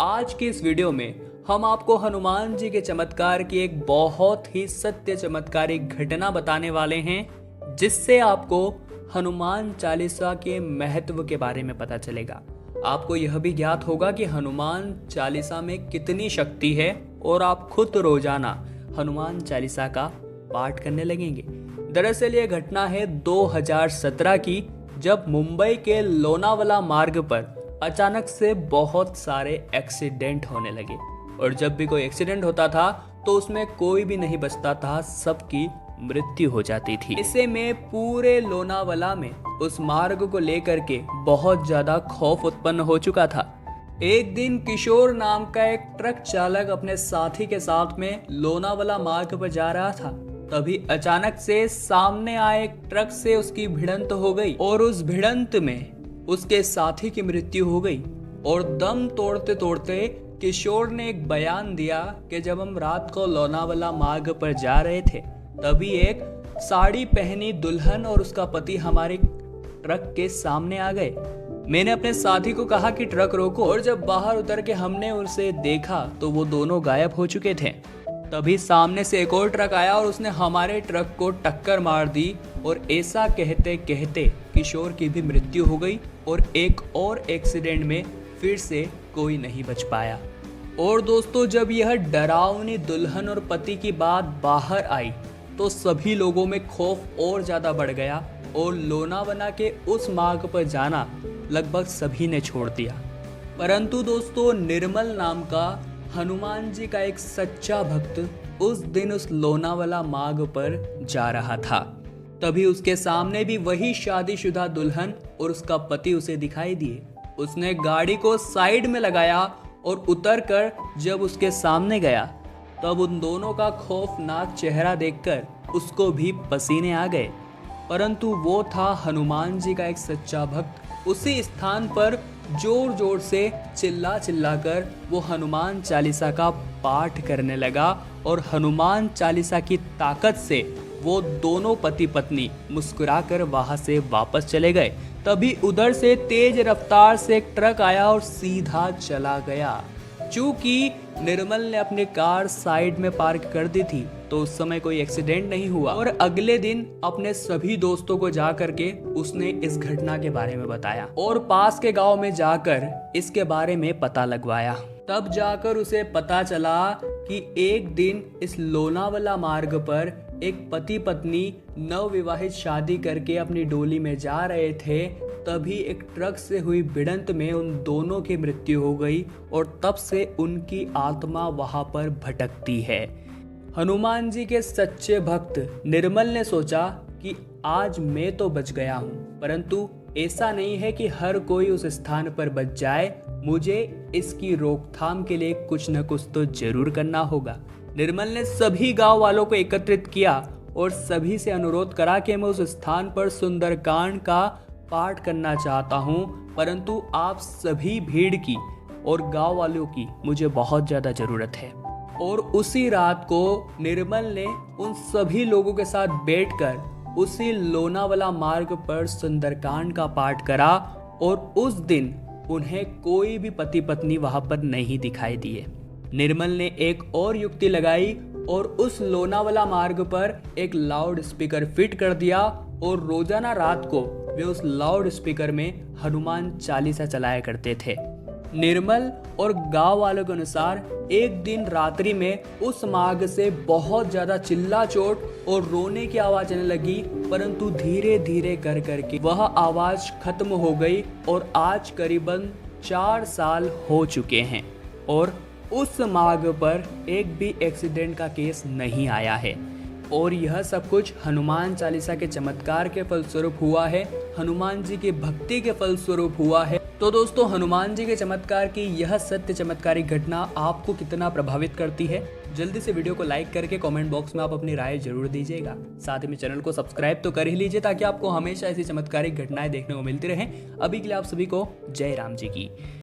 आज की इस वीडियो में हम आपको हनुमान जी के चमत्कार की एक बहुत ही सत्य चमत्कारिक घटना बताने वाले हैं, जिससे आपको हनुमान चालीसा के महत्व के बारे में पता चलेगा। आपको यह भी ज्ञात होगा कि हनुमान चालीसा में कितनी शक्ति है और आप खुद रोजाना हनुमान चालीसा का पाठ करने लगेंगे। दरअसल ये घटना है 2017 की, जब मुंबई के लोनावाला मार्ग पर अचानक से बहुत सारे एक्सीडेंट होने लगे और जब भी कोई एक्सीडेंट होता था तो उसमें कोई भी नहीं बचता था, सबकी मृत्यु हो जाती थी। ऐसे में पूरे लोनावाला में उस मार्ग को लेकर के बहुत ज्यादा खौफ उत्पन्न हो चुका था। एक दिन किशोर नाम का एक ट्रक चालक अपने साथी के साथ में लोनावाला मार्ग पर जा रहा था। तभी अचानक से सामने आए एक ट्रक से उसकी भिड़ंत हो गई और उस भिड़ंत में उसके साथी की मृत्यु हो गई। और दम तोड़ते तोड़ते किशोर ने एक बयान दिया कि जब हम रात को लोनावाला मार्ग पर जा रहे थे, तभी एक साड़ी पहनी दुल्हन और उसका पति हमारे ट्रक के सामने आ गए। मैंने अपने साथी को कहा कि ट्रक रोको, और जब बाहर उतर के हमने उसे देखा तो वो दोनों गायब हो चुके थे। तभी सामने से एक और ट्रक आया और उसने हमारे ट्रक को टक्कर मार दी और ऐसा कहते कहते किशोर की भी मृत्यु हो गई और एक और एक्सीडेंट में फिर से कोई नहीं बच पाया। और दोस्तों, जब यह डरावनी दुल्हन और पति की बात बाहर आई तो सभी लोगों में खौफ और ज़्यादा बढ़ गया और लोनावाला के उस मार्ग पर जाना लगभग सभी ने छोड़ दिया। परंतु दोस्तों, निर्मल नाम का हनुमान जी का एक सच्चा भक्त उस दिन उस लोनावाला मार्ग पर जा रहा था। तभी उसके सामने भी वही शादीशुदा दुल्हन और उसका पति उसे दिखाई दिए। उसने गाड़ी को साइड में लगाया और उतरकर जब उसके सामने गया, तब उन दोनों का खौफनाक चेहरा देखकर उसको भी पसीने आ गए। परंतु वो था हनुमान जी का एक सच्चा भक्त। उसी स्थान पर जोर जोर से चिल्ला चिल्ला कर वो हनुमान चालीसा का पाठ करने लगा और हनुमान चालीसा की ताकत से वो दोनों पति पत्नी मुस्कुराकर वहां से वापस चले गए। तभी उधर से तेज रफ्तार से एक ट्रक आया और सीधा चला गया। चूंकि निर्मल ने अपनी कार साइड में पार्क कर दी थी तो उस समय कोई एक्सीडेंट नहीं हुआ। और अगले दिन अपने सभी दोस्तों को जा करके उसने इस घटना के बारे में बताया और पास के गांव में जाकर इसके बारे में पता लगवाया। तब जाकर उसे पता चला कि एक दिन इस लोनावाला मार्ग पर एक पति पत्नी नवविवाहित शादी करके अपनी डोली में जा रहे थे। तभी एक ट्रक से हुई भिड़ंत में उन दोनों की मृत्यु हो गई और तब से उनकी आत्मा वहां पर भटकती है। हनुमान जी के सच्चे भक्त निर्मल ने सोचा कि आज मैं तो बच गया हूं, परंतु ऐसा नहीं है कि हर कोई उस स्थान पर बच जाए। मुझे इसकी रोकथाम के लिए कुछ न कुछ तो जरूर करना होगा। निर्मल ने सभी गांव वालों को एकत्रित किया और सभी से अनुरोध करा कि मैं उस स्थान पर सुंदरकांड का पाठ करना चाहता हूं, परंतु आप सभी भीड़ की और गांव वालों की मुझे बहुत ज़्यादा ज़रूरत है। और उसी रात को निर्मल ने उन सभी लोगों के साथ बैठकर उसी लोनावाला मार्ग पर सुंदरकांड का पाठ करा और उस दिन उन्हें कोई भी पति पत्नी वहां पर नहीं दिखाई दिए। निर्मल ने एक और युक्ति लगाई और उस लोनावाला मार्ग पर एक लाउड स्पीकर फिट कर दिया और रोजाना रात को वे उस लाउड स्पीकर में हनुमान चालीसा चलाया करते थे। निर्मल और गांव वालों के अनुसार एक दिन रात्रि में उस मार्ग से बहुत ज्यादा चिल्ला चोट और रोने की आवाज आने लगी, परंतु धीरे धीरे कर करके वह आवाज खत्म हो गई और आज करीबन 4 साल हो चुके हैं और उस मार्ग पर एक भी एक्सीडेंट का केस नहीं आया है। और यह सब कुछ हनुमान चालीसा के चमत्कार के फलस्वरूप हुआ है, हनुमान जी की भक्ति के फलस्वरूप हुआ है। तो दोस्तों, हनुमान जी के चमत्कार की यह सत्य चमत्कारिक घटना आपको कितना प्रभावित करती है? जल्दी से वीडियो को लाइक करके कमेंट बॉक्स में आप अपनी राय जरूर दीजिएगा। साथ ही में चैनल को सब्सक्राइब तो कर ही लीजिए ताकि आपको हमेशा ऐसी चमत्कारिक घटनाएं देखने को मिलती रहे। अभी के लिए आप सभी को जय राम जी की।